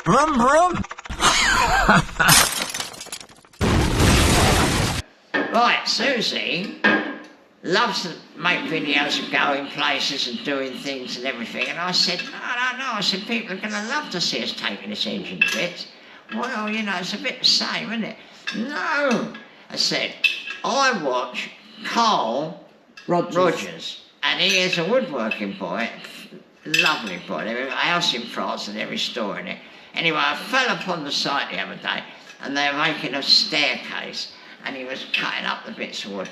Brum brum. Right, Susie loves to make videos of going places and doing things and everything. And I said, no. I said, people are going to love to see us taking this engine to bits. Well, you know, it's a bit the same, isn't it? No. I said, I watch Carl Rogers, and he is a woodworking boy. Lovely boy. They have a house in France and they're restoring it. Anyway, I fell upon the site the other day and they were making a staircase and he was cutting up the bits of wood.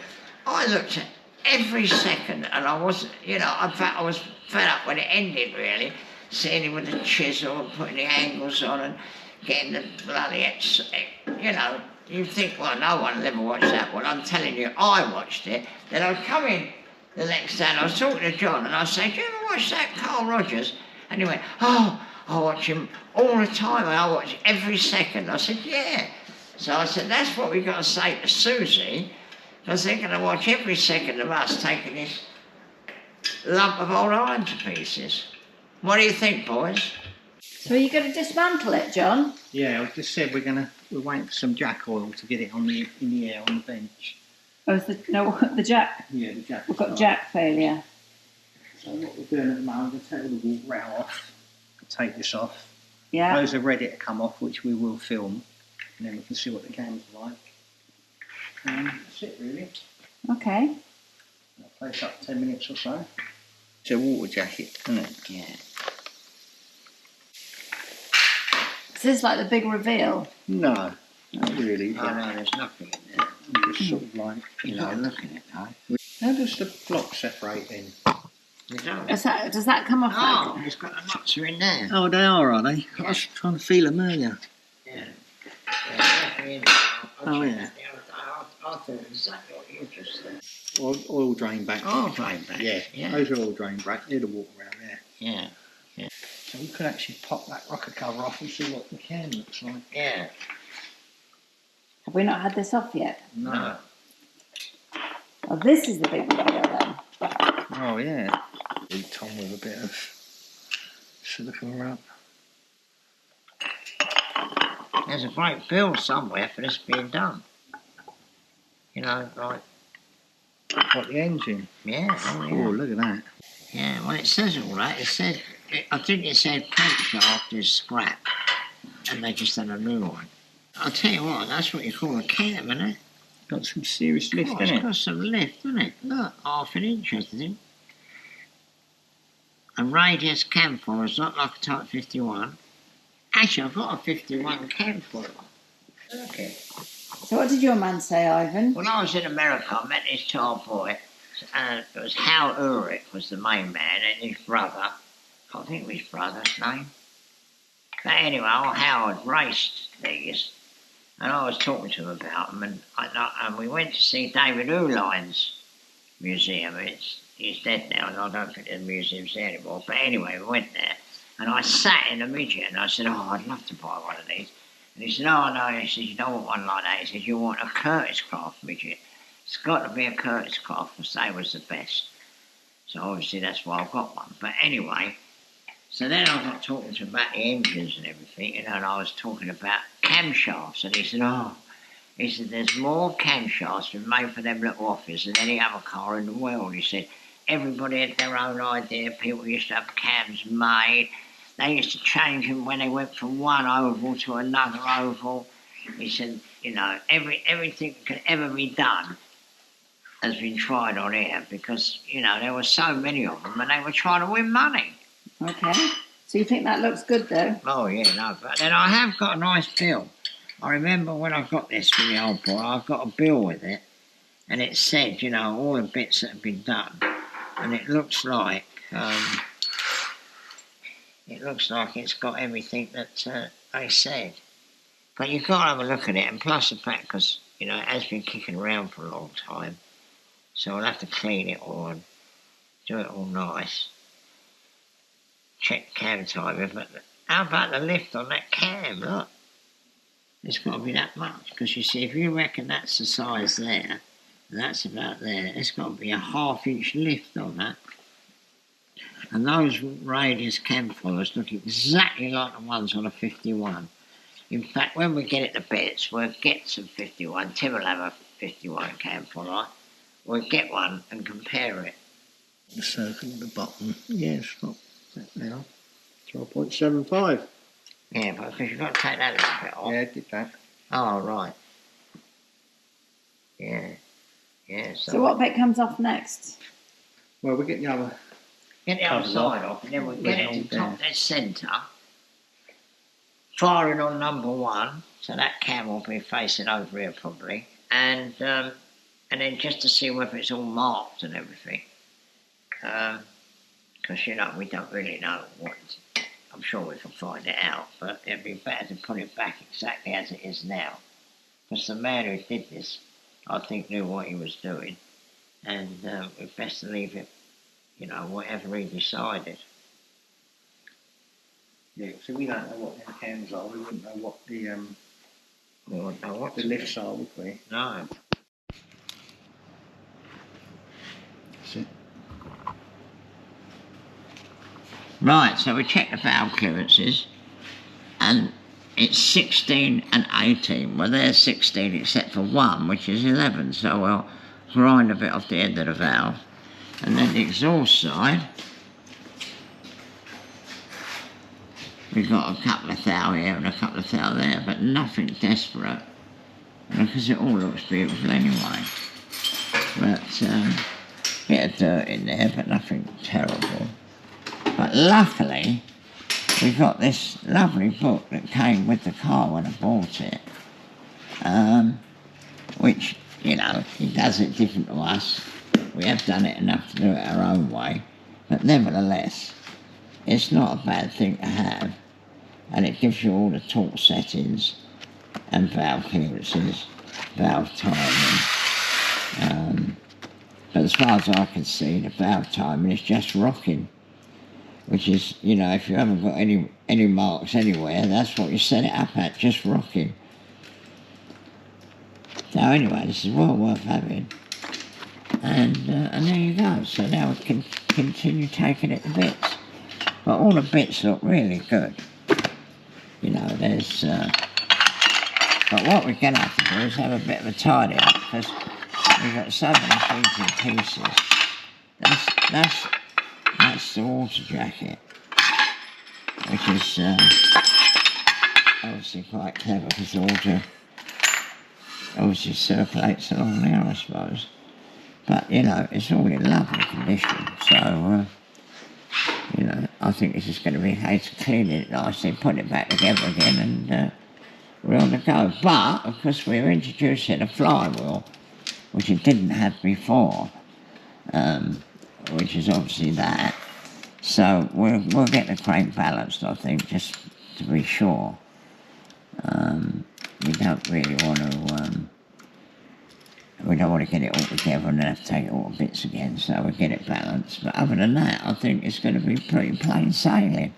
I looked at every second and I was, you know, in fact I was fed up when it ended really, seeing him with the chisel and putting the angles on and getting the bloody, you know, you think, well, no one will ever watch that. Well, I'm telling you, I watched it. Then I'd come in the next day and I was talking to John and I said, do you ever watch that Carl Rogers? And he went, oh, I watch him all the time. I watch every second. I said, yeah. So I said, that's what we've got to say to Susie, because they're going to watch every second of us taking this lump of old iron to pieces. What do you think, boys? So are you going to dismantle it, John? Yeah, I just said we're waiting for some jack oil to get it in the air on the bench. Oh, the jack? Yeah, the jack. We've got jack failure. So what we're doing at the moment, we're going to take all the water out off, take this off. Yeah. Those are ready to come off, which we will film, and then we can see what the cam's like. And that's it, really. Okay. I'll place up 10 minutes or so. It's a water jacket, isn't it? Yeah. Is this like the big reveal? No, not really. Oh, no, there's nothing in there. Just sort of like, You know, look at it, though. How does the block separate in? You don't. Does that come off? Oh, it's got the nuts are in there. Oh, they are they? I was trying to feel them earlier. Yeah. Definitely in there. Oh, yeah. I thought exactly what you just said. Oil drain back. Oh, drain back. Yeah, those are all drain back. They're the water around there. Yeah. So we could actually pop that rocker cover off and see what the can looks like. Yeah. Have we not had this off yet? No. Oh, this is the big reveal then. Oh, yeah. Beat on with a bit of silicone rub. There's a great bill somewhere for this being done. You know, like, What, the engine? yeah. Oh, Oh, yeah. look at that. Yeah, well, it says all that. It said, I think it said Crankshaft is scrap, and they just had a new one. I'll tell you what, that's what you call a cam, isn't it? Got some serious lift, Oh, isn't it's it? got some lift, isn't it? Look, half an inch, I think. A radius cam foil, it's not like a Type 51. Actually, I've got a 51 cam foil. Okay. So what did your man say, Ivan? When I was in America, I met this child boy, and it was Hal Ulrich was the main man, and his brother, I can't think of his brother's name. But anyway, old Howard raced these, and I was talking to him about them, and we went to see David Uline's museum. He's dead now, and I don't think the museum's there anymore. But anyway, we went there, and I sat in a Midget, and I said, oh, I'd love to buy one of these. And he said, no, he said, you don't want one like that. He said, you want a Curtis Craft Midget. It's got to be a Curtis Craft, because they was the best. So obviously that's why I've got one. But anyway, so then I got talking to him about the engines and everything, you know, and I was talking about camshafts. And he said, there's more camshafts been made for them little Offys than any other car in the world. He said, everybody had their own idea. People used to have cams made. They used to change them when they went from one oval to another oval. He said, you know, everything that could ever be done has been tried on here because, you know, there were so many of them and they were trying to win money. Okay. So you think that looks good though? Oh, yeah, no, but then I have got a nice bill. I remember when I got this from the old boy, I got a bill with it and it said, you know, all the bits that have been done. And it looks like it's got everything that they said. But you've got to have a look at it, and plus the fact, because, you know, it has been kicking around for a long time, so I'll have to clean it all and do it all nice. Check cam timer, but how about the lift on that cam? Look, it's got to be that much, because you see, if you reckon that's the size there, and that's about there, it's got to be a 1/2 inch lift on that. And those radius cam followers look exactly like the ones on a 51. In fact, when we get it to bits, we'll get some 51. Tim will have a 51 cam follower. We'll get one and compare it. The circle at the bottom. Yeah, stop that now. 12.75. Yeah, but because you've got to take that little bit off. Yeah, did that. Oh, right. Yeah. Yeah, So what bit comes off next? Well, we get the other. get the other Cover side off, and then we'll get it hold to top down. dead centre. Firing on number 1, so that cam will be facing over here probably. And then just to see whether it's all marked and everything. Because, you know, we don't really know what. I'm sure we can find it out, but it'd be better to put it back exactly as it is now. Because the man who did this, I think, knew what he was doing. And we'd best to leave it, you know, whatever he decided. Yeah, so we don't know what the cams are. We wouldn't know what the We wouldn't know what to lifts are, would we? No. That's it. Right, so we check the valve clearances, and it's 16 and 18. Well, they're 16 except for one, which is 11, so we'll grind a bit off the end of the valve. And then the exhaust side, we've got a couple of thou here and a couple of thou there, but nothing desperate, because it all looks beautiful anyway. But bit of dirt in there, but nothing terrible. But luckily, we got this lovely book that came with the car when I bought it, which, you know, it does it different to us. We have done it enough to do it our own way, but nevertheless, it's not a bad thing to have, and it gives you all the torque settings and valve clearances, valve timing. But as far as I can see, the valve timing is just rocking. Which is, you know, if you haven't got any marks anywhere, that's what you set it up at, just rocking. So anyway, this is well worth having. And there you go. So now we can continue taking it to bits. But all the bits look really good. You know, there's... but what we're going to have to do is have a bit of a tidy up, because we've got so many things in pieces. That's the water jacket, which is obviously quite clever, because the water obviously circulates along there, I suppose. But, you know, it's all in lovely condition, so, you know, I think this is going to be a case of cleaning it nicely, putting it back together again, and we're on the go. But, of course, we're introducing a flywheel, which it didn't have before. Which is obviously that. So we'll get the crank balanced, I think, just to be sure. We don't really want to. We don't want to get it all together and then have to take it all to bits again. So we'll get it balanced. But other than that, I think it's going to be pretty plain sailing.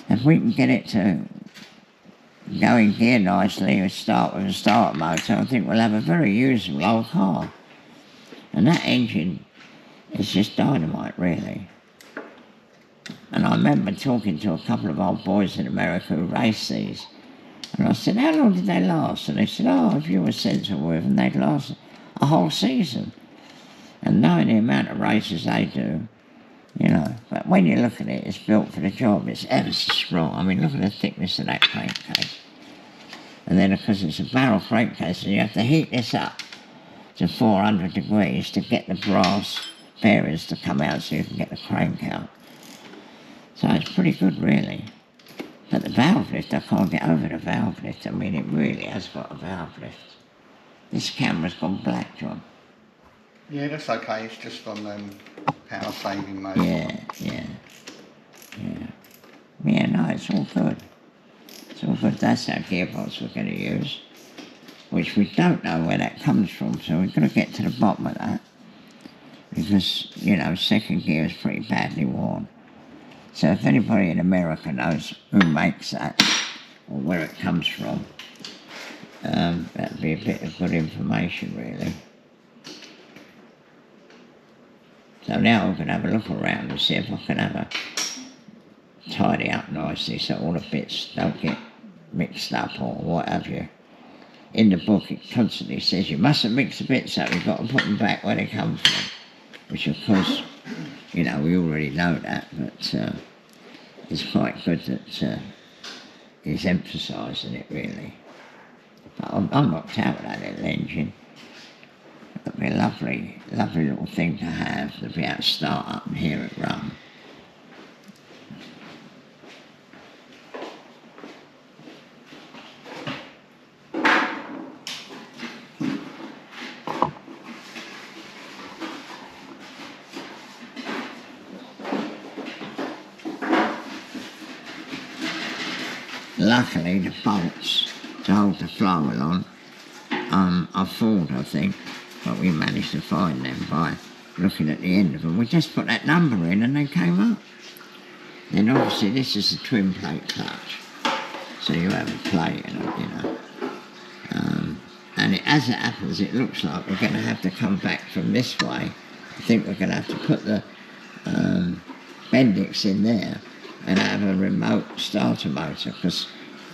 If we can get it to go in gear nicely and start with a starter motor, I think we'll have a very usable old car. And that engine. It's just dynamite, really. And I remember talking to a couple of old boys in America who raced these. And I said, how long did they last? And they said, oh, if you were sensible with them, they'd last a whole season. And knowing the amount of races they do, you know. But when you look at it, it's built for the job. It's ever so strong. I mean, look at the thickness of that crankcase. And then, because it's a barrel crankcase, and you have to heat this up to 400 degrees to get the brass bearings to come out so you can get the crank out. So it's pretty good, really. But the valve lift, I can't get over the valve lift. I mean, it really has got a valve lift. This camera's gone black, John. Yeah, that's okay. It's just on power saving mode. Yeah. Yeah, no, it's all good. It's all good. That's our gearbox we're going to use, which we don't know where that comes from, so we've got to get to the bottom of that. Because, you know, second gear is pretty badly worn. So if anybody in America knows who makes that, or where it comes from, that'd be a bit of good information, really. So now I'm going to have a look around and see if I can have a tidy up nicely so all the bits don't get mixed up or what have you. In the book it constantly says you mustn't mix the bits up, you've got to put them back where they come from. Which of course, you know, we already know that, but it's quite good that he's emphasising it really. But I'm knocked out with that little engine. It'll be a lovely, lovely little thing to have, to be able to start up and hear it run. Luckily, the bolts to hold the flywheel on are Ford, I think, but we managed to find them by looking at the end of them. We just put that number in and they came up. Then obviously this is a twin plate clutch, so you have a plate in it, you know. And as it happens, it looks like we're going to have to come back from this way. I think we're going to have to put the Bendix in there and have a remote starter motor, because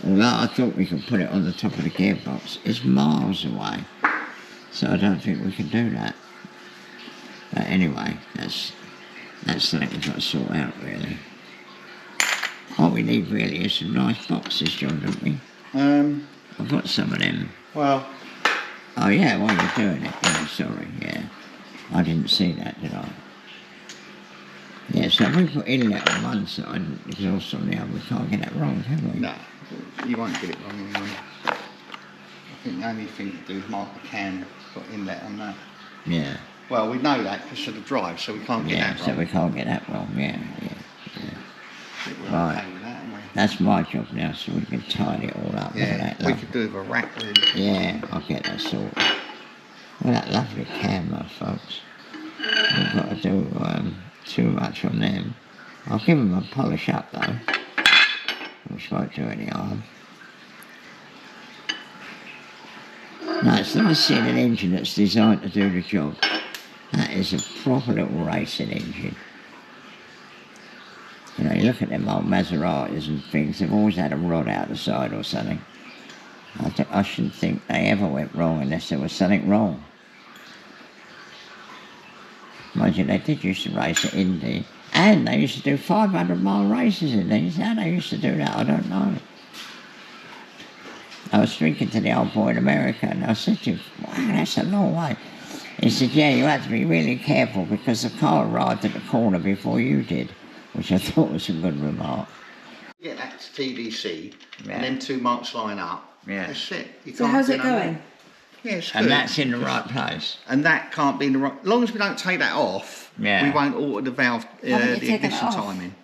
although I thought we could put it on the top of the gearbox, it's miles away, so I don't think we can do that. But anyway, that's something we've got to sort out really. All we need really is some nice boxes, John, don't we? I've got some of them. Well... Oh yeah, while you're doing it, yeah, sorry, yeah. I didn't see that, did I? Yeah, so we put inlet on one side and exhaust on the other. We can't get that wrong, can we? No, you won't get it wrong anyway. I think the only thing to do is mark the cam, put inlet on that. Yeah. Well, we know that because of the drive, so we can't get that wrong. Yeah, so we can't get that wrong, yeah. I think we're Right. okay with that, aren't we? That's my job now, so we can tidy it all up. Yeah, that we could do with a rack really. Yeah, I'll get that sorted. Well, that lovely camera, folks. We've got to do too much on them. I'll give them a polish up though, which won't do any harm. No, it's nice seeing an engine that's designed to do the job. That is a proper little racing engine. You know, you look at them old Maseratis and things, they've always had a rod out the side or something. I shouldn't think they ever went wrong unless there was something wrong. Mind you, they did used to race at Indy, and they used to do 500-mile races in these. How they used to do that, I don't know. I was speaking to the old boy in America, and I said to him, wow, that's a long way. He said, yeah, you had to be really careful because the car arrived at the corner before you did, which I thought was a good remark. Get that to TDC, Yeah. and then two marks line up. Yeah. That's it. You So can't how's do it no going? more. Yeah, it's good. And that's in the right place. And that can't be in the right... As long as we don't take that off, Yeah. we won't alter the valve, Haven't you the taken it ignition off? timing.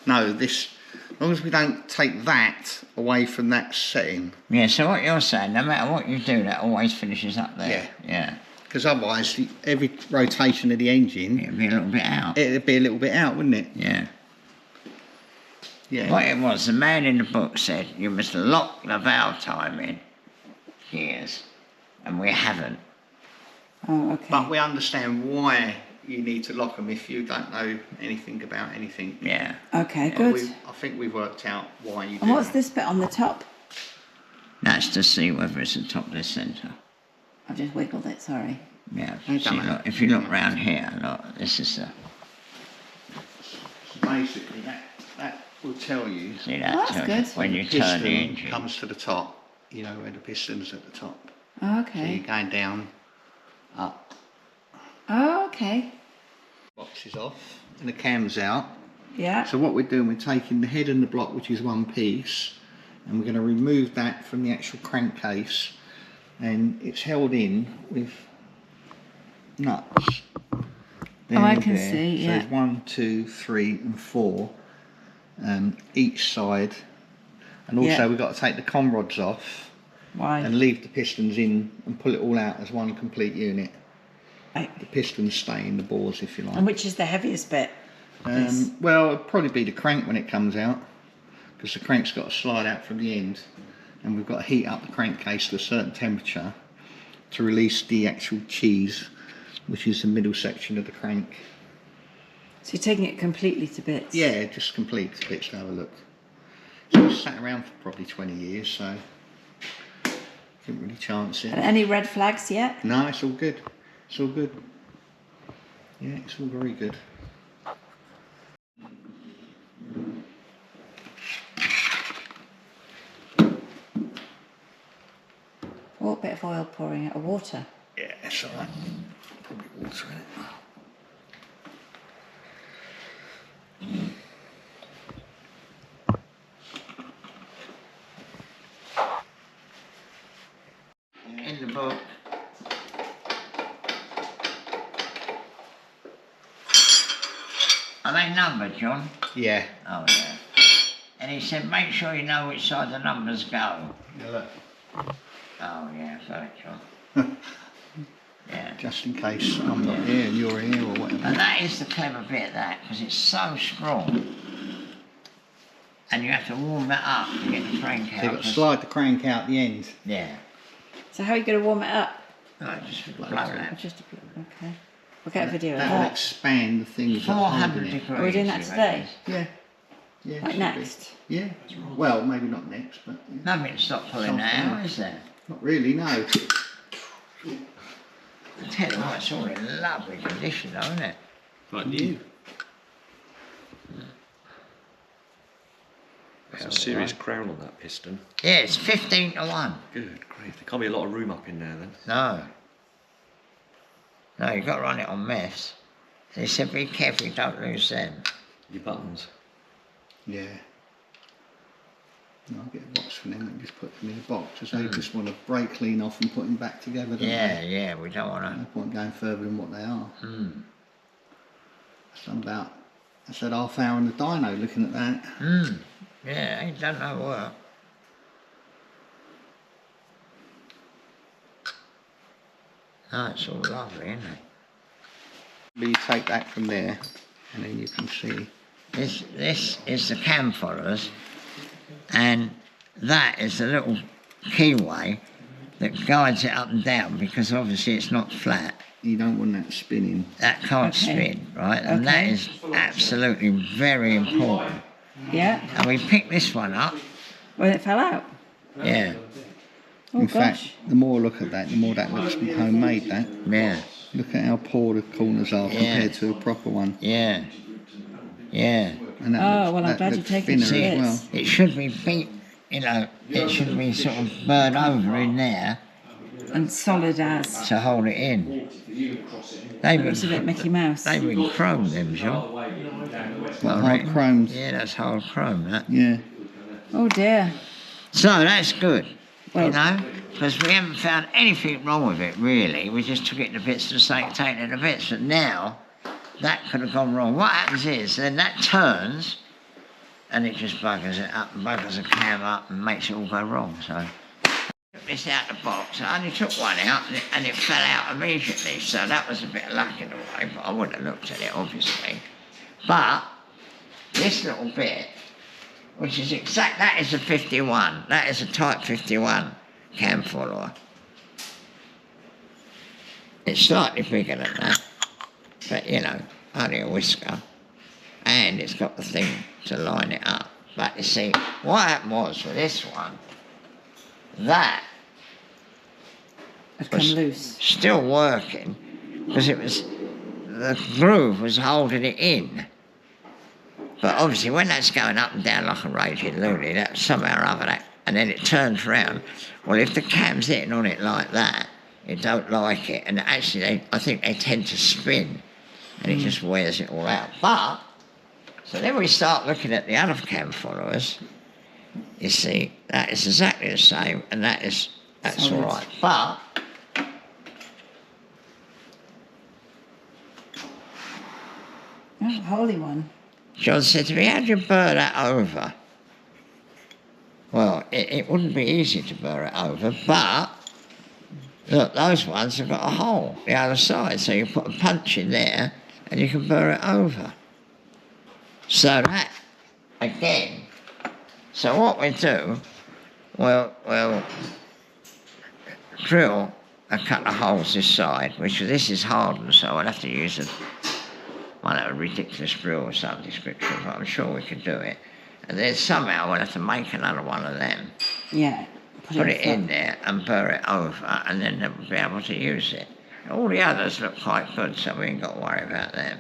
No, this... As long as we don't take that away from that setting. Yeah, so what you're saying, no matter what you do, that always finishes up there. Yeah. Because otherwise, every rotation of the engine, It'd be a little bit out. it'd be a little bit out, wouldn't it? Yeah. Yeah. What it was, the man in the book said, you must lock the valve time in gears. And we haven't. Oh, okay. But we understand why you need to lock them if you don't know anything about anything. Yeah. Okay, Yeah, good. I think we've worked out why you do And what's that. this bit on the top? That's to see whether it's the top of the centre. I've just wiggled it, sorry. Yeah. Don't See, matter. look, if you look round here, look, this is the... Basically, that will tell you See that? Oh, that's tells good. you when you the turn the piston engine. comes to the top. You know where the piston's at the top. Oh, So okay. you're going down, up, Oh, okay. boxes off, and the cam's out. Yeah. So what we're doing, we're taking the head and the block, which is one piece, and we're going to remove that from the actual crankcase, and it's held in with nuts. Oh, I and can there. see, So yeah. there's 1, 2, 3 and 4 each side, and also Yeah. we've got to take the con rods off Why? and leave the pistons in and pull it all out as one complete unit. Right. The pistons stay in the bores, if you like. And which is the heaviest bit? This. Well, it'll probably be the crank when it comes out, because the crank's got to slide out from the end, and we've got to heat up the crankcase to a certain temperature to release the actual cheese, which is the middle section of the crank. So you're taking it completely to bits? Yeah, just complete to bits to have a look. So it's sat around for probably 20 years, so didn't really chance it. And any red flags yet? No, it's all good. It's all good. Yeah, it's all very good. Oh, a bit of oil pouring out of water. Yeah, it's alright. Probably water in it. In the book. Are they numbered, John? Yeah. Oh, yeah. And he said, make sure you know which side the numbers go. Yeah, look. Oh, yeah, got it, John. Yeah. Just in case I'm not here and you're here or whatever. And that is the clever bit, that, because it's so strong. And you have to warm that up to get the crank out. So you've got to slide the crank out the end. Yeah. So how are you going to warm it up? No, just blow Oh, that. just okay. We'll get a video of That will that. expand the things that are 400 holding it. degrees. Are we doing that you today? Yeah. Yeah. Like should next? be. Yeah. Well, maybe not next, but yeah. Nothing to stop pulling that out, is there? Not really, no. I tell you what, it's all in lovely condition, though, isn't it? Like new. That's a serious crown on that piston. Yeah, it's 15 to 1. Good grief. There can't be a lot of room up in there then. No. No, you've got to run it on meths. And he said, be careful you don't lose them. Your buttons. Yeah. No, I'll get a box from them and just put them in a box because they just want to break clean off and put them back together, don't Yeah, they? yeah, we don't want No to. point going further than what they are. Mm. So I said half hour in the dyno looking at that. Mm. Yeah, ain't done no work. No, it's all lovely, isn't it? But you take that from there and then you can see. This is the cam followers, and that is the little keyway that guides it up and down, because obviously it's not flat. You don't want that spinning. That can't Okay. spin, right? And that Okay. is absolutely very important. Yeah. And we picked this one up, When it fell out. yeah, Oh In gosh. fact, the more I look at that, the more that looks homemade, that. yeah, Look at how poor the corners are Yeah. compared to a proper one. yeah, yeah. And that Oh, looks, well, I'm that glad looks you're taking thinner as bits. well. It should be beat, you know, it should be sort of burned over in there And solid as. to hold it in. They've Looks a bit been, Mickey Mouse. they've been chromed, them, John. Like hard reckon- chromed. Yeah, that's hard chrome, that. Yeah. Oh dear. So that's good, Well- you know, because we haven't found anything wrong with it, really. We just took it to bits for the sake of taking it to bits. But now, that could have gone wrong. What happens is, then that turns, and it just buggers it up, and buggers the cam up, and makes it all go wrong. So, took this out of the box. I only took one out, and it fell out immediately. So that was a bit of luck in a way, but I wouldn't have looked at it, obviously. But this little bit, which is exact, that is a 51. That is a Type 51 cam follower. It's slightly bigger than that, but you know, only a whisker. And it's got the thing to line it up. But you see, what happened was with this one, that Had come was loose. still working because it was, the groove was holding it in. But obviously when that's going up and down like a raging loony, that somehow or other that, and then it turns round, well, if the cam's hitting on it like that, it don't like it, and actually I think they tend to spin, and it just wears it all out. But, so then we start looking at the other cam followers, you see, that is exactly the same, and that's Solid. all right. But, Oh, holy one. John said to me, how do you burr that over? Well, it wouldn't be easy to burr it over, but look, those ones have got a hole the other side, so you put a punch in there and you can burr it over. So that, again, so what we do, we'll drill a couple of holes this side, which this is hardened, so I'll have to use one of a ridiculous drill or some description, but I'm sure we could do it. And then somehow we'll have to make another one of them, Yeah. put it in there and burr it over, and then we'll be able to use it. All the others look quite good, so we ain't got to worry about them.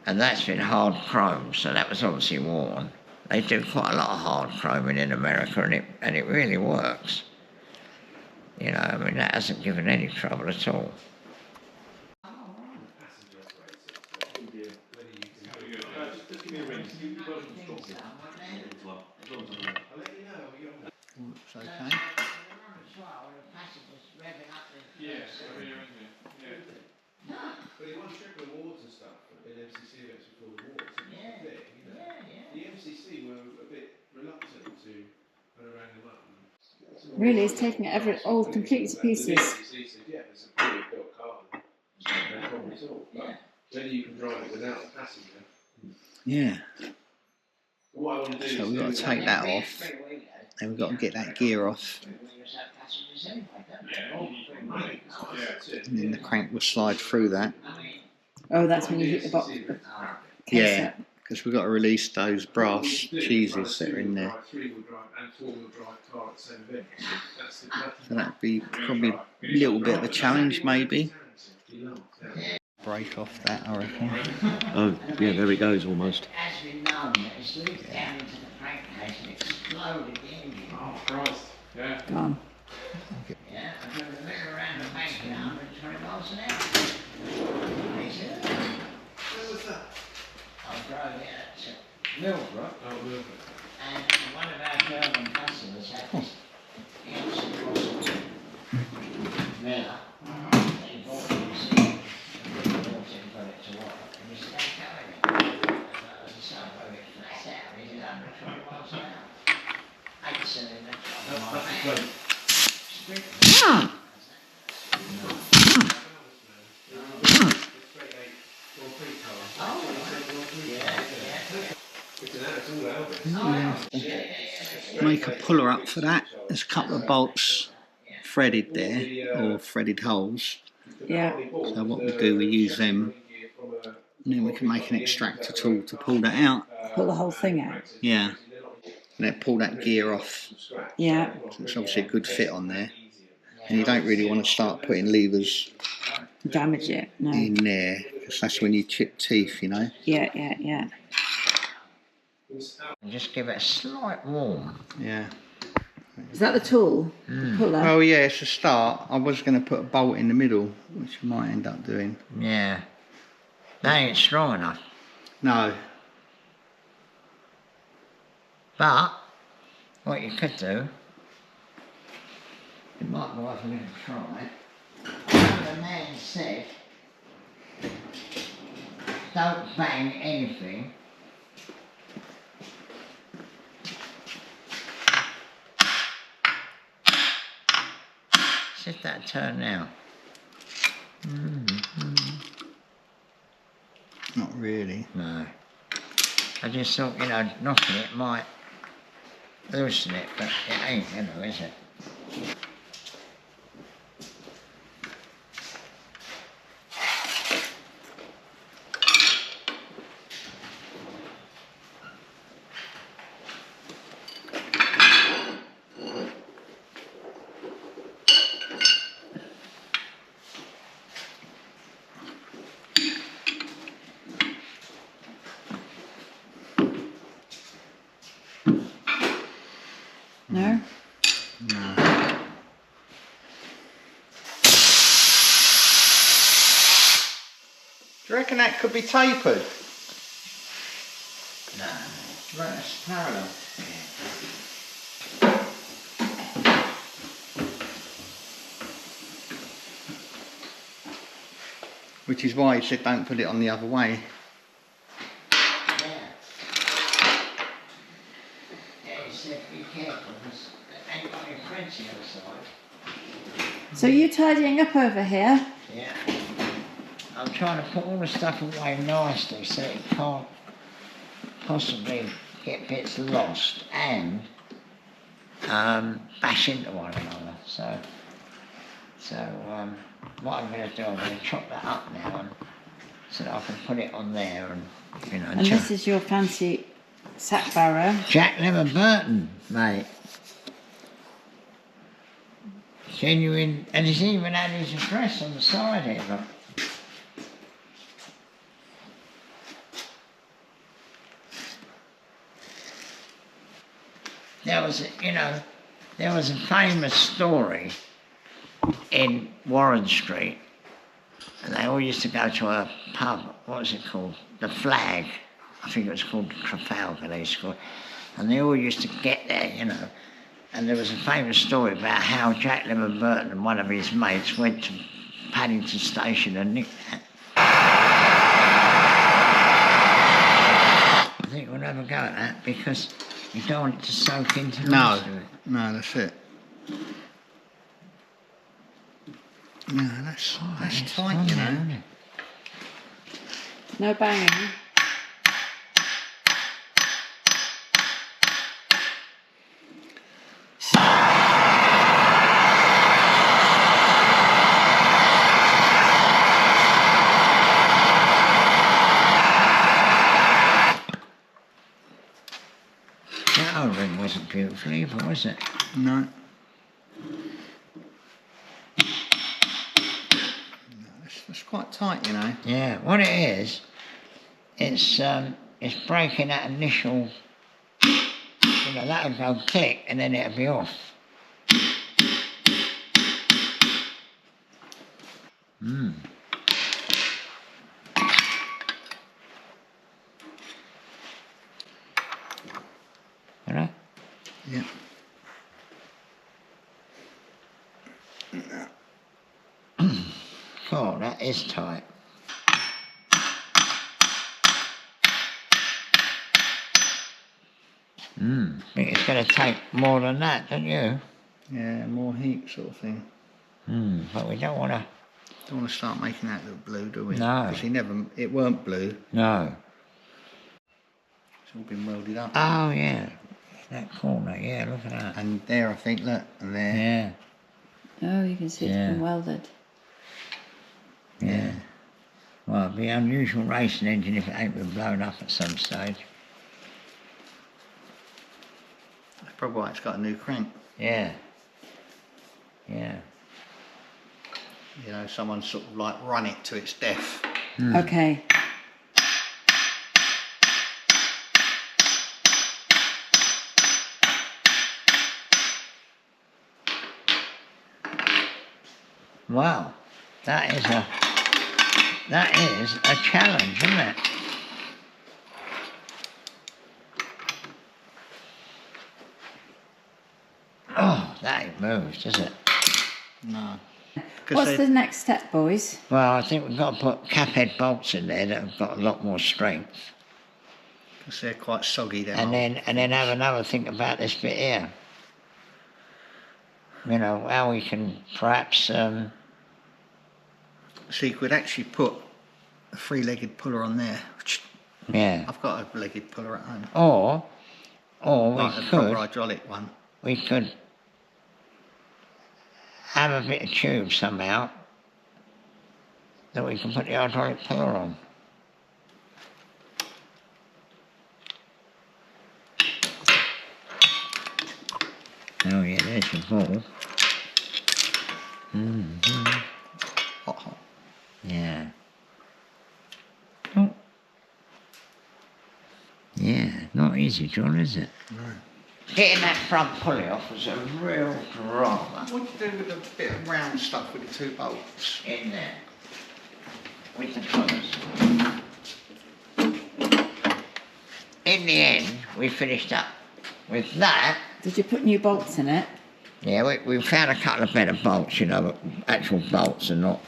And that's been hard chrome, so that was obviously worn. They do quite a lot of hard chroming in America, and it really works. You know, I mean, that hasn't given any trouble at all. Looks okay. But he wants trickling awards and stuff in MCC events before the awards. Yeah. The MCC were a bit reluctant to kind of round him up. Really, it's taking it all completely to pieces. The MCC said, yeah, it's a fully built car. No problem at all. But then you can drive it without the passenger. Yeah. What I want to do So is we've got to take that off. Then we've got to get that gear off. And then the crank will slide through that. Oh, that's when you hit the box. Yeah, because we've got to release those brass cheeses that are in there. So that'd be probably a little bit of a challenge, maybe. Break off that, I reckon. Oh, yeah, there it goes almost. As we know, it's leaked down into the crankcase and exploded the engine. Oh, Christ. Yeah. Gone. Yeah, I drove the river around the bank at 120 miles an hour. He said, Where was that? I drove it at Millbrook, Oh, Wilbur. and one of our German customers had this Salmson cross mirror. He bought it, you see, and he bought it and put it to work. And he said, "Hey, go in it." I said, "I drove it flat out." He said, 120 miles an hour. 8-cylinder, 12 mile van. Make a puller up for that. There's a couple of bolts threaded there, or threaded holes. Yeah. So what we do, we use them, and then we can make an extractor tool to pull that out. Pull the whole thing out. Yeah. And then pull that gear off. Yeah. So it's obviously a good fit on there. And you don't really want to start putting levers Damage it. No. in there, because that's when you chip teeth, you know. Yeah, yeah, yeah. And just give it a slight warm. Yeah. Is that the tool? The puller? Oh yeah, it's a start. I was going to put a bolt in the middle, which I might end up doing. Yeah. They ain't strong enough. No. But, what you could do, it might be worth a little try. The man said, don't bang anything. See if that'll turn now. Not really. No. I just thought, you know, knocking it might loosen it, but it ain't, you know, is it? No? Do you reckon that could be tapered? No. Right, it's parallel. Which is why he said don't put it on the other way. Yeah. Yeah, he said be careful, because there ain't got any French the other side. So you're tidying up over here? Yeah. I'm trying to put all the stuff away nicely so it can't possibly get bits lost and bash into one another. So what I'm going to do, I'm going to chop that up now and so that I can put it on there and, you know. And this is your fancy sack barrow. Jack Burton, mate. Genuine, and he's even had his address on the side here, look. There was a famous story in Warren Street, and they all used to go to a pub, what was it called? The Flag, I think it was called Trafalgar, they used to call it, and they all used to get there, you know, and there was a famous story about how Jack Burton and one of his mates went to Paddington Station and nicked that. I think we'll never go at that because you don't want it to soak into the rest of it. No, that's it. Yeah, that's tight, you know. Isn't it? No banging. That old ring wasn't beautiful either, was it? No. It's quite tight, you know. Yeah, what it is, it's breaking that initial, you know, that'll go click and then it'll be off. Hmm. Alright? Yeah. Oh, that is tight. I think it's going to take more than that, don't you? Yeah, more heat sort of thing. But we don't want to. Don't want to start making that look blue, do we? No. Because it weren't blue. No. It's all been welded up. Oh, yeah. That corner, yeah, look at that. And there, I think, look, and there. Yeah, Oh, you can see it's been Yeah. welded. yeah. Well, it'd be an unusual racing engine if it ain't been blown up at some stage. That's probably why it's got a new crank. Yeah. Yeah. You know, someone sort of like run it to its death. Okay. Wow. That is a challenge, isn't it? Oh, that ain't moved, is it? No. What's the next step, boys? Well, I think we've got to put cap head bolts in there that have got a lot more strength. Because they're quite soggy, them And then have another think about this bit here. You know, how we can perhaps So you could actually put a three-legged puller on there. yeah. I've got a legged puller at home. Or Like a proper hydraulic one. we could have a bit of tube somehow that we can put the hydraulic puller on. Oh yeah, there's the ball. Hot. Yeah. Oh. Yeah, not easy, John, is it? No. Getting that front pulley off was a real drama. What do you do with a bit of round stuff with the two bolts? In there with the colours. In the end, we finished up with that. Did you put new bolts in it? Yeah, we found a couple of better bolts, you know, but actual bolts and not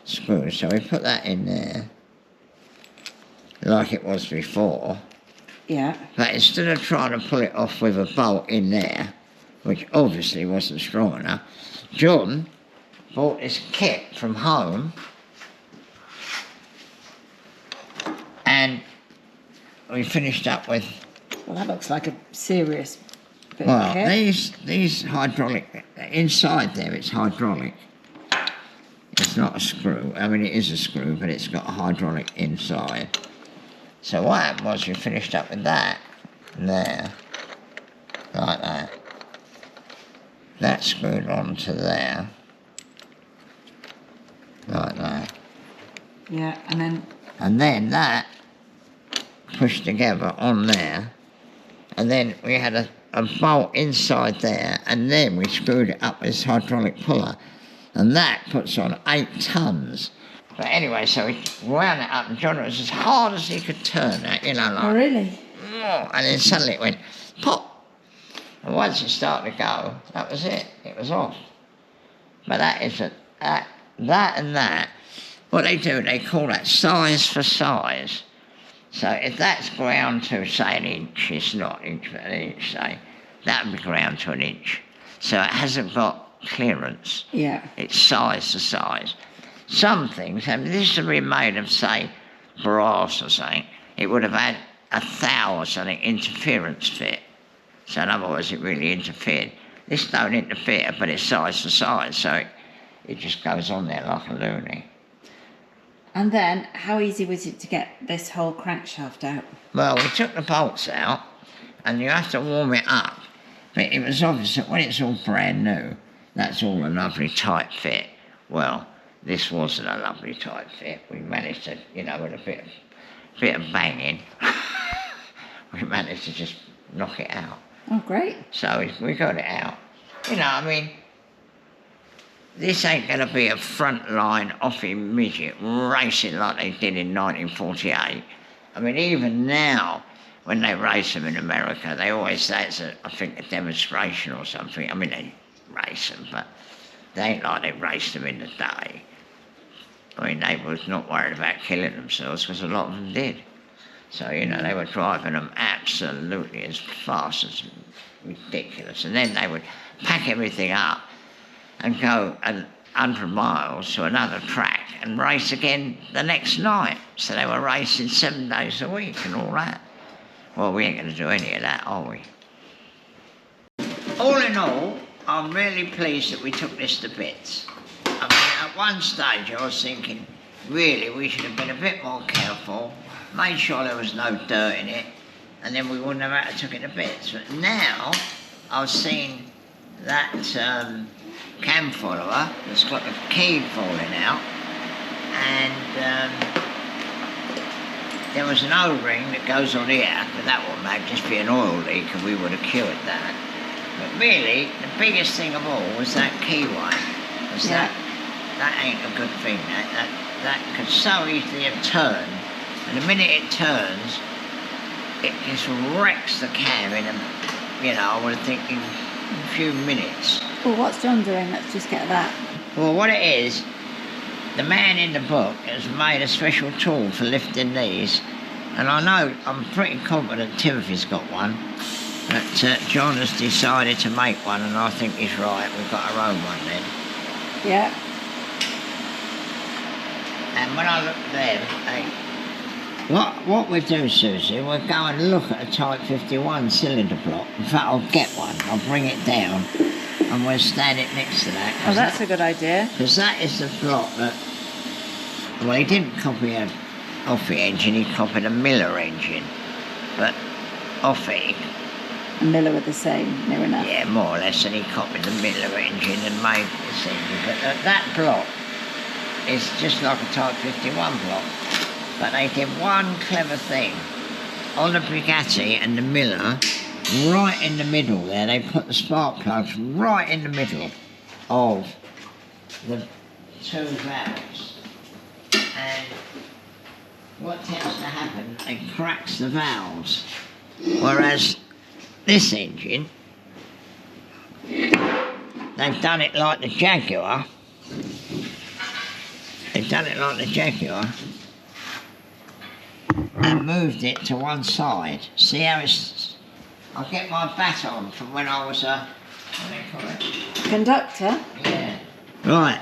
screws. So we put that in there like it was before. Yeah. But instead of trying to pull it off with a bolt in there, which obviously wasn't strong enough, John bought this kit from home and we finished up with, Well, that looks like a serious bit well, of kit. these hydraulic, inside there it's hydraulic. It's not a screw. I mean, it is a screw, but it's got a hydraulic inside. So what happened was we finished up with that there, like that. That screwed onto there, like that. Yeah, And then that pushed together on there, and then we had a bolt inside there, and then we screwed it up with this hydraulic puller, and that puts on 8 tons. But anyway, so we wound it up, and John was as hard as he could turn that, you know, like. Oh, really? And then suddenly it went pop. And once it started to go, that was it. It was off. But that is that and that. What they do, they call that size for size. So if that's ground to, say, an inch, it's not inch, but an inch, say, that would be ground to an inch. So it hasn't got clearance. Yeah. It's size to size. Some things, I mean, this would be made of, say, brass or something. It would have had a thou or something interference fit. So in other words, it really interfered. This don't interfere, but it's size to size, so it just goes on there like a loony. And then, how easy was it to get this whole crankshaft out? Well, we took the bolts out, and you have to warm it up. But it was obvious that when it's all brand new, that's all a lovely tight fit. Well, this wasn't a lovely tight fit. We managed to, you know, with a bit of banging, we managed to just knock it out. Oh, great. So we got it out. You know, I mean, this ain't going to be a frontline Offy Midget racing like they did in 1948. I mean, even now, when they race them in America, they always say it's, I think, a demonstration or something. I mean, they race them, but they ain't like they raced them in the day. I mean, they was not worried about killing themselves, because a lot of them did. So, you know, they were driving them absolutely as fast as ridiculous. And then they would pack everything up and go 100 miles to another track and race again the next night. So they were racing 7 days a week and all that. Well, we ain't going to do any of that, are we? All in all, I'm really pleased that we took this to bits. I mean, at one stage I was thinking, really, we should have been a bit more careful, made sure there was no dirt in it, and then we wouldn't have had to took it to bits. But now, I've seen that cam follower that's got the key falling out, and there was an O-ring that goes on here, but that would just be an oil leak, and we would have cured that. But really, the biggest thing of all was that keyway, because that ain't a good thing. That could so easily have turned, and the minute it turns, it just wrecks the cam in a, you know, I would think in a few minutes. Well, what's John doing? Let's just get that. Well, what it is, the man in the book has made a special tool for lifting these, and I know, I'm pretty confident Timothy's got one, but John has decided to make one, and I think he's right. We've got our own one then. Yeah. And when I look at them, what we do, Susie, we'll go and look at a Type 51 cylinder block. In fact, I'll get one. I'll bring it down, and we'll stand it next to that. Oh, that's a good idea. Because that is the block that, well, he didn't copy an Offy engine, he copied a Miller engine. But Offy, And Miller were the same, near enough. yeah, more or less, and he copied the Miller engine and made this engine. But that block is just like a Type 51 block. But they did one clever thing. On the Bugatti and the Miller, right in the middle there, they put the spark plugs right in the middle of the two valves. And what tends to happen, it cracks the valves. Whereas this engine, they've done it like the Jaguar. They've done it like the Jaguar and moved it to one side. See how it's... I get my baton from when I was a... what do they call it? Conductor? Yeah. Right.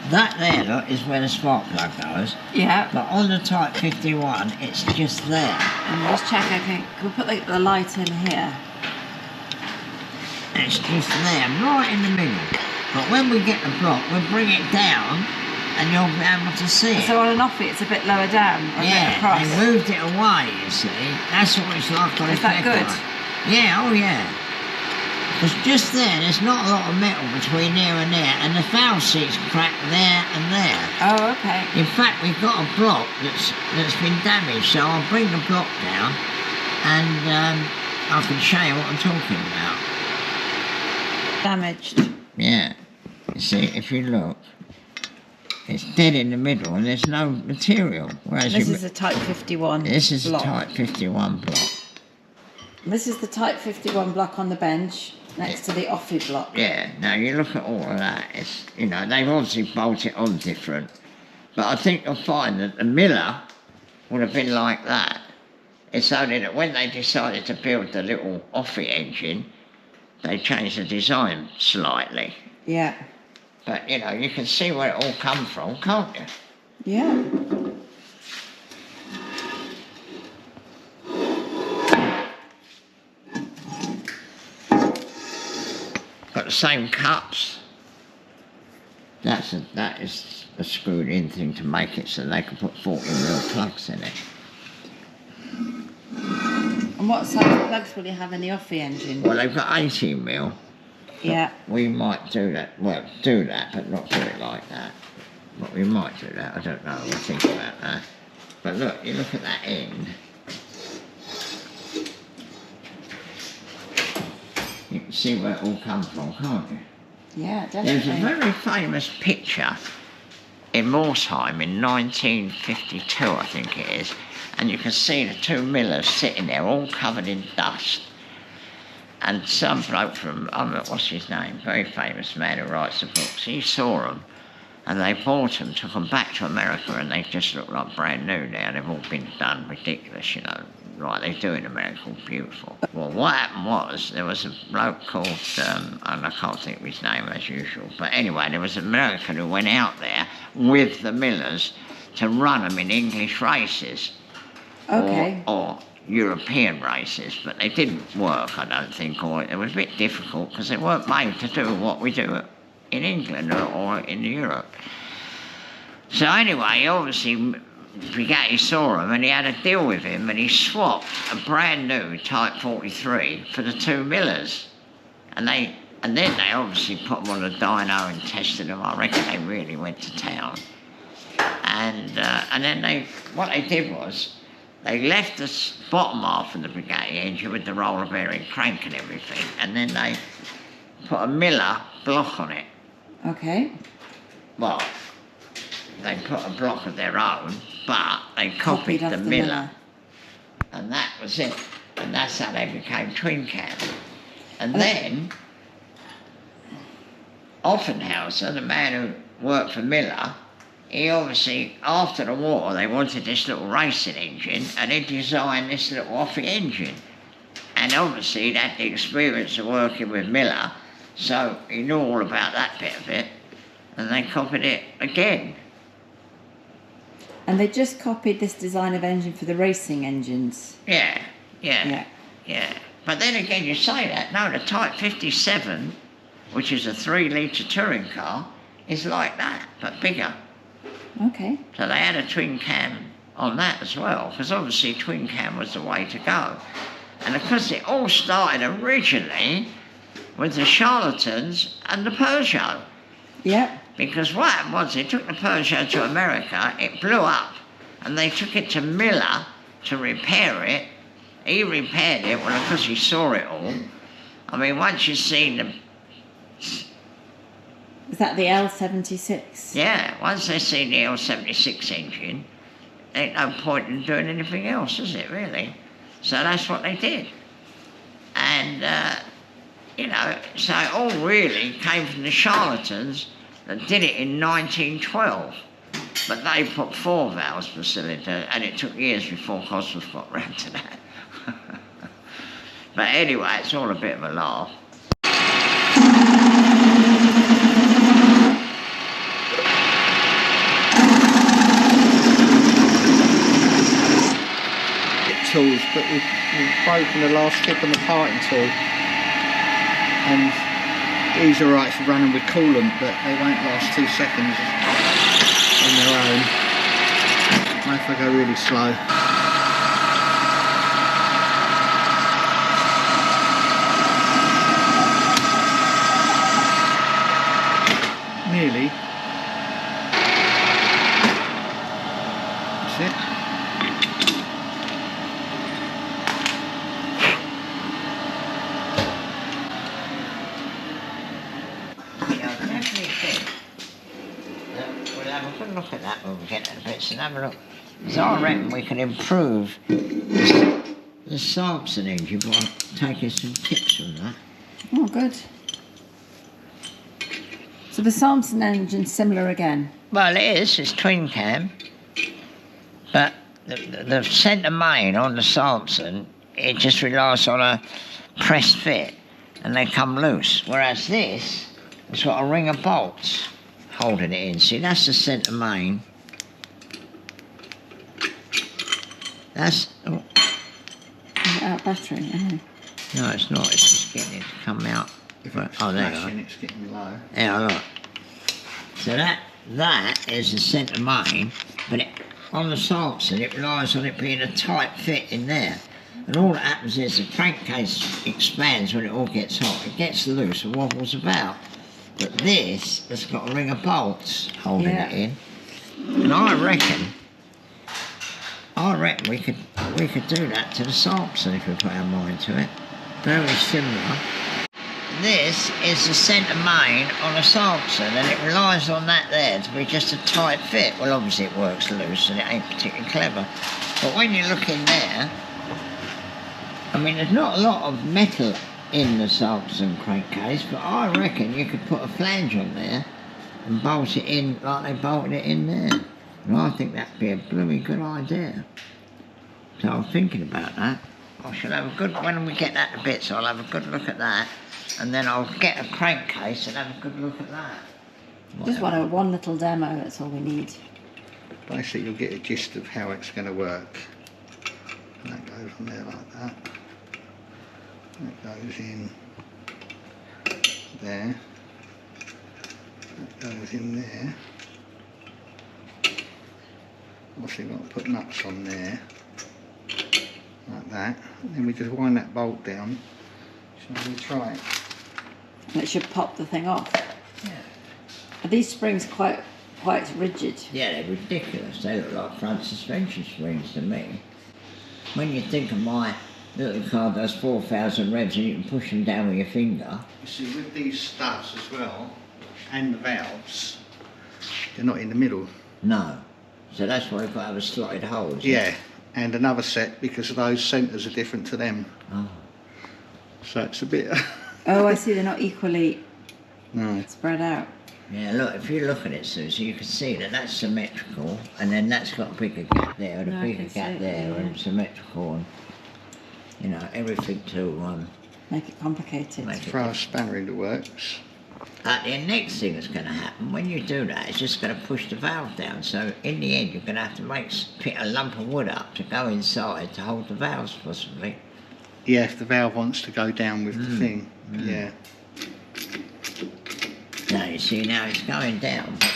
That there, look, is where the spark plug goes. Yeah. But on the Type 51, it's just there. And we'll just check, okay, can we put the light in here? It's just there, right in the middle. But when we get the block, we'll bring it down, and you'll be able to see it. So on and off it's a bit lower down, or a bit Yeah, across. they moved it away, you see. That's what it's like on a Is that good? Fecklite. Yeah, oh yeah. Because just there's not a lot of metal between there and there, and the valve seat's cracked there and there. Oh, okay. In fact, we've got a block that's been damaged, so I'll bring the block down and I can show you what I'm talking about. Damaged. Yeah. You see, if you look, it's dead in the middle and there's no material. Whereas This is a Type 51 This is block. a Type 51 block. This is the Type 51 block on the bench next to the Offy block. Yeah, now you look at all of that, it's, you know, they've obviously bolted on different, but I think you'll find that the Miller would have been like that. It's only that when they decided to build the little Offy engine, they changed the design slightly. Yeah. But, you know, you can see where it all come from, can't you? Yeah. Got the same cuts. That is a screwed in thing to make it so they can put 40mm plugs in it. And what size plugs will you have in the Offy engine? Well, they've got 18mm. Yeah. We might do that, well, do that, but not do it like that. But we might do that, I don't know, we'll think about that. But look, you look at that end. You can see where it all comes from, can't you? Yeah, There's a definitely. very famous picture in Moorsheim in 1952, I think it is, and you can see the two millers sitting there all covered in dust. And some bloke from, what's his name, very famous man who writes the books, he saw them and they bought them, took them back to America, and they just look like brand new now. They've all been done ridiculous, you know, like they do in America, all beautiful. Well, what happened was, there was a bloke called, and I can't think of his name as usual, but anyway, there was an American who went out there with the millers to run them in English races. Okay. Or European races, but they didn't work, I don't think, or it was a bit difficult because they weren't made to do what we do in England or in Europe. So anyway, obviously, Bugatti saw him and he had a deal with him and he swapped a brand new Type 43 for the two millers. And then they obviously put them on the dyno and tested them. I reckon they really went to town. And then what they did was, they left the bottom half of the Bugatti engine with the roller bearing crank and everything, and then they put a Miller block on it. Okay. Well, they put a block of their own, but they copied off the Miller. And that was it. And that's how they became twin cam. And then, Offenhauser, the man who worked for Miller, he obviously, after the war, they wanted this little racing engine, and he designed this little Offy engine. And obviously, he'd had the experience of working with Miller, so he knew all about that bit of it, and they copied it again. And they just copied this design of engine for the racing engines. Yeah. Yeah. But then again, you say that, no, the Type 57, which is a 3-litre touring car, is like that, but bigger. Okay. So they had a twin cam on that as well, because obviously twin cam was the way to go. And of course it all started originally with the charlatans and the Peugeot. Yeah. Because what happened was they took the Peugeot to America, it blew up, and they took it to Miller to repair it. He repaired it, well, of course he saw it all. I mean, once you've seen the... Is that the L76? Yeah, once they've seen the L76 engine, ain't no point in doing anything else, is it, really? So that's what they did. And, you know, so it all really came from the charlatans that did it in 1912. But they put 4 valves per cylinder, and it took years before Cosworth got round to that. But anyway, it's all a bit of a laugh. Tools, but we've broken the last tip on the parting tool, and these are right for running with coolant, but they won't last 2 seconds. on their own. What if I go really slow? Nearly. That's it. Yeah, I definitely think that we'll have a good look at that when we get to the bits and have a look. Because I reckon we can improve the Salmson engine by taking some tips from that. Oh, good. So the Salmson engine's similar again. Well, it is. It's twin cam, but the centre main on the Salmson, it just relies on a pressed fit, and they come loose. Whereas this has got a ring of bolts holding it in. See, that's the centre main. That's Is it out battery? Oh. no, it's not. It's just getting it to come out. Oh, there you are. It's getting low. Yeah, look. So that is the centre main, but on the Salmson it relies on it being a tight fit in there. And all that happens is the crankcase expands when it all gets hot. It gets loose and wobbles about. But this has got a ring of bolts holding it in. And I reckon we could do that to the Salmson if we put our mind to it. Very similar. This is the centre main on a Salmson, and it relies on that there to be just a tight fit. Well, obviously it works loose and it ain't particularly clever. But when you look in there, I mean, there's not a lot of metal in the Salmson crankcase, but I reckon you could put a flange on there and bolt it in like they bolted it in there. And I think that'd be a blooming good idea. So I'm thinking about that. I shall have a good, when we get that to bits, I'll have a good look at that. And then I'll get a crankcase and have a good look at that. Just want one little demo, that's all we need. Basically, you'll get a gist of how it's going to work. And that goes on there like that. That goes in there. That goes in there. Obviously, we've got to put nuts on there. Like that. And then we just wind that bolt down. Shall we try it? And it should pop the thing off. Yeah. Are these springs quite rigid? Yeah, they're ridiculous. They look like front suspension springs to me. When you think of my little car does 4,000 revs and you can push them down with your finger. You see, with these studs as well, and the valves, they're not in the middle. No. So that's why you've got to have a slotted hole. Yeah, and another set because those centres are different to them. Oh. So it's a bit... Oh, I see, they're not equally No. spread out. Yeah, look, if you look at it, Susie, you can see that that's symmetrical, and then that's got a bigger gap there, and a No, I bigger can see gap it, there, yeah. and symmetrical, and, you know, everything to Make it complicated. make it. Throw a spanner in the works. The next thing that's going to happen, when you do that, it's just going to push the valve down, so in the end you're going to have to pick a lump of wood up to go inside to hold the valves, possibly. Yeah, if the valve wants to go down with the thing. Yeah. Now, you see, now it's going down, but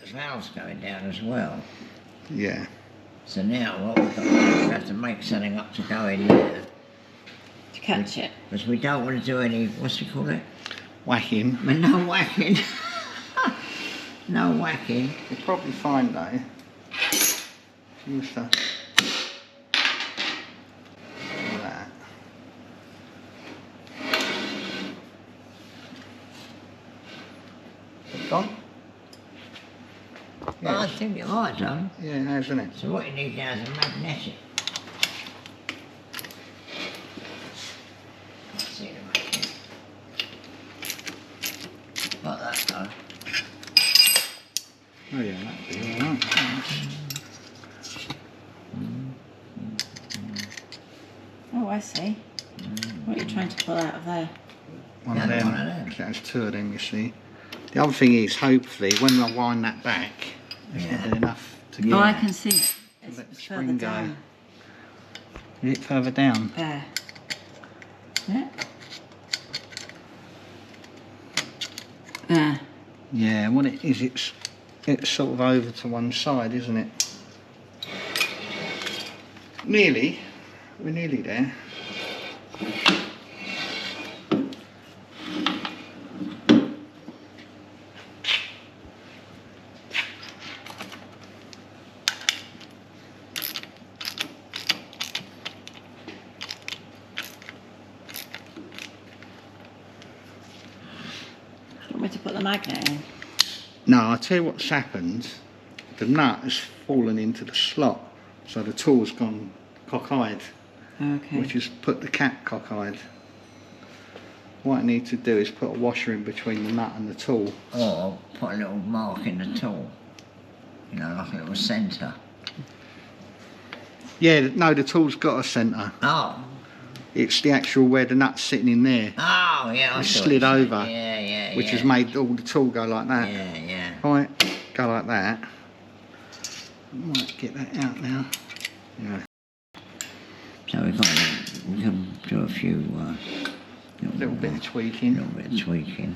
the valve's going down as well. Yeah. So now what we've got to do is we have to make something up to go in there. To catch it. Because we don't want to do any, what's it called? Whacking. No whacking. No whacking. You'll probably find though, if you was to do that. Gone? Well, I think it might, John. Yeah, it has, isn't it? So what you need now is a magnetic. Let's see the magnet. Like that, though. Oh yeah, that'd be alright. Oh, I see. What are you trying to pull out of there? One Yeah, of them. one of them. That's two of them, you see. The other thing is, hopefully, when I wind that back, it's Yeah. not been enough to Oh, get I can see it. It's let the further spring go. down. Is it further down? There. Yeah. There. Yeah, what it is, it's it's sort of over to one side, isn't it? Nearly. We're nearly there. Want me to put the magnet in? No, I'll tell you what's happened. The nut has fallen into the slot, so the tool's gone cockeyed, Okay. which has put the cap cockeyed. What I need to do is put a washer in between the nut and the tool. Or put a little mark in the tool. You know, like a little centre. Yeah, no, the tool's got a centre. Oh. It's the actual where the nut's sitting in there. Oh, yeah, I It's saw slid it. over, Yeah, yeah, which yeah. has made all the tool go like that. Yeah, yeah. Right, go like that. Might get that out now. Yeah. So we can do a few... Little bit of tweaking. little bit of tweaking.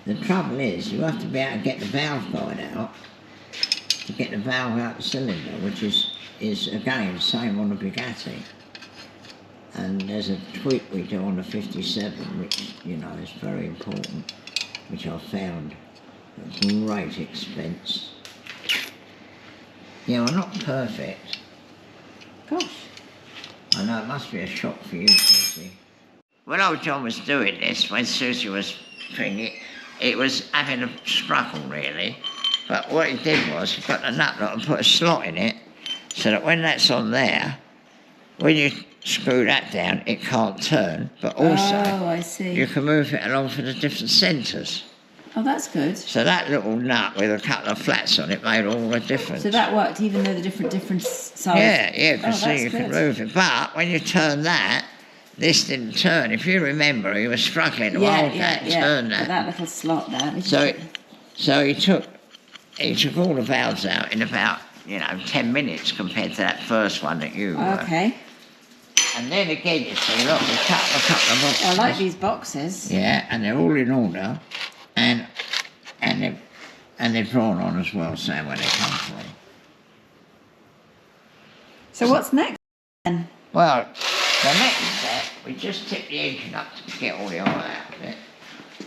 The trouble is, you have to be able to get the valve guide out, to get the valve out the cylinder, which is again the same on the Bugatti. And there's a tweak we do on the 57, which, you know, is very important, which I found at great expense. Yeah, well, not perfect. Gosh. I know, it must be a shock for you, Susie. When old John was doing this, when Susie was doing it, it was having a struggle, really. But what he did was, he got the nut nut and put a slot in it, so that when that's on there, when you screw that down, it can't turn, but also Oh, I see. you can move it along for the different centres. Oh, that's good. So that little nut with a couple of flats on it made all the difference. So that worked even though the different size. Yeah, you can Oh, see that's you can good. move it. But when you turn that, this didn't turn. If you remember, he was struggling to hold that and turn But that. that little slot there. So he took all the valves out in about 10 minutes compared to that first one that you. Okay. And then again, you see, look, we cut a couple of boxes. I like these boxes. Yeah, and they're all in order, and they're drawn on as well, so when they come through. So what's next then? Well, the next step, we just tip the engine up to get all the oil out of it.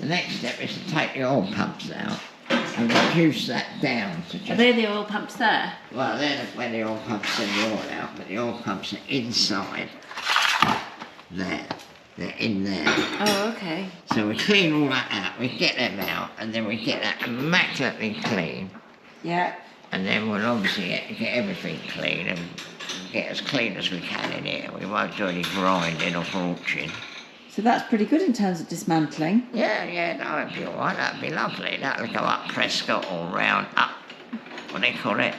The next step is to take the oil pumps out and reduce that down to Are just... they the oil pumps there? Well, they're where the oil pumps send the oil out, but the oil pumps are inside there. They're in there. Oh, okay. So we clean all that out, we get them out, and then we get that immaculately clean. Yeah. And then we'll obviously get everything clean and get as clean as we can in here. We won't do any grinding or fortune. So that's pretty good in terms of dismantling. Yeah, no, that'd be all right. That'd be lovely. That'll go up Prescott or round up, what do they call it?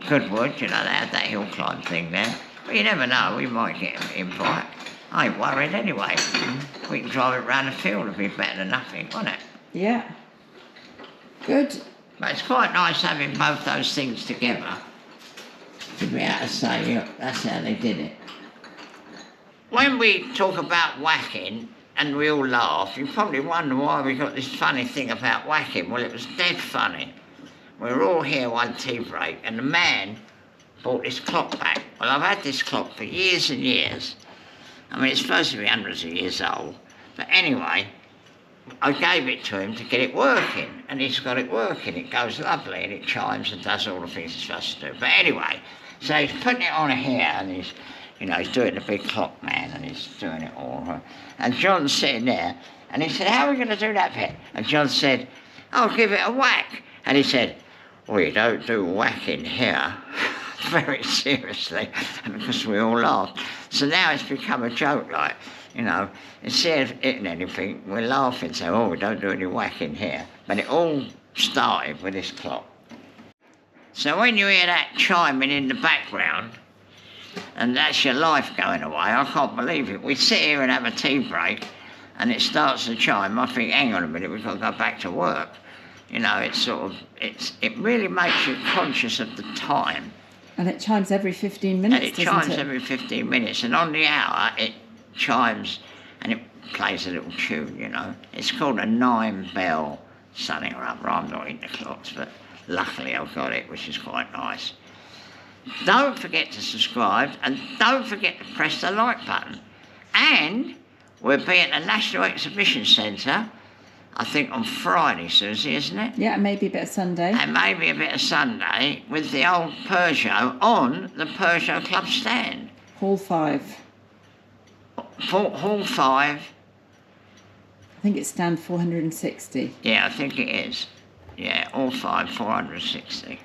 Goodwood, they had that hill climb thing there. But you never know, we might get an invite. I ain't worried anyway. We can drive it round the field, it'll be better than nothing, won't it? Yeah. Good. But it's quite nice having both those things together to be able to say, look, that's how they did it. When we talk about whacking and we all laugh, you probably wonder why we got this funny thing about whacking. Well, it was dead funny. We were all here one tea break and the man bought this clock back. Well, I've had this clock for years and years. I mean, it's supposed to be hundreds of years old. But anyway, I gave it to him to get it working, and he's got it working. It goes lovely, and it chimes and does all the things it's supposed to do. But anyway, so he's putting it on here, and he's doing the big clock man, and he's doing it all. And John's sitting there, and he said, how are we going to do that bit? And John said, I'll give it a whack. And he said, well, you don't do whacking here. Very seriously, because we all laughed. So now it's become a joke, like, instead of hitting anything, we're laughing, so, oh, we don't do any whacking here. But it all started with this clock. So when you hear that chiming in the background, and that's your life going away, I can't believe it. We sit here and have a tea break, and it starts to chime. I think, hang on a minute, we've got to go back to work. It really makes you conscious of the time. And it chimes every 15 minutes, And it chimes every 15 minutes, and on the hour it chimes and it plays a little tune, It's called a 9-bell sunning her up. I'm not into clocks, but luckily I've got it, which is quite nice. Don't forget to subscribe and don't forget to press the like button. And we'll be at the National Exhibition Centre, I think on Friday, Susie, isn't it? Yeah, and maybe a bit of Sunday. And maybe a bit of Sunday with the old Peugeot on the Peugeot Club stand. Hall 5. Hall 5. I think it's stand 460. Yeah, I think it is. Yeah, all 5, 460.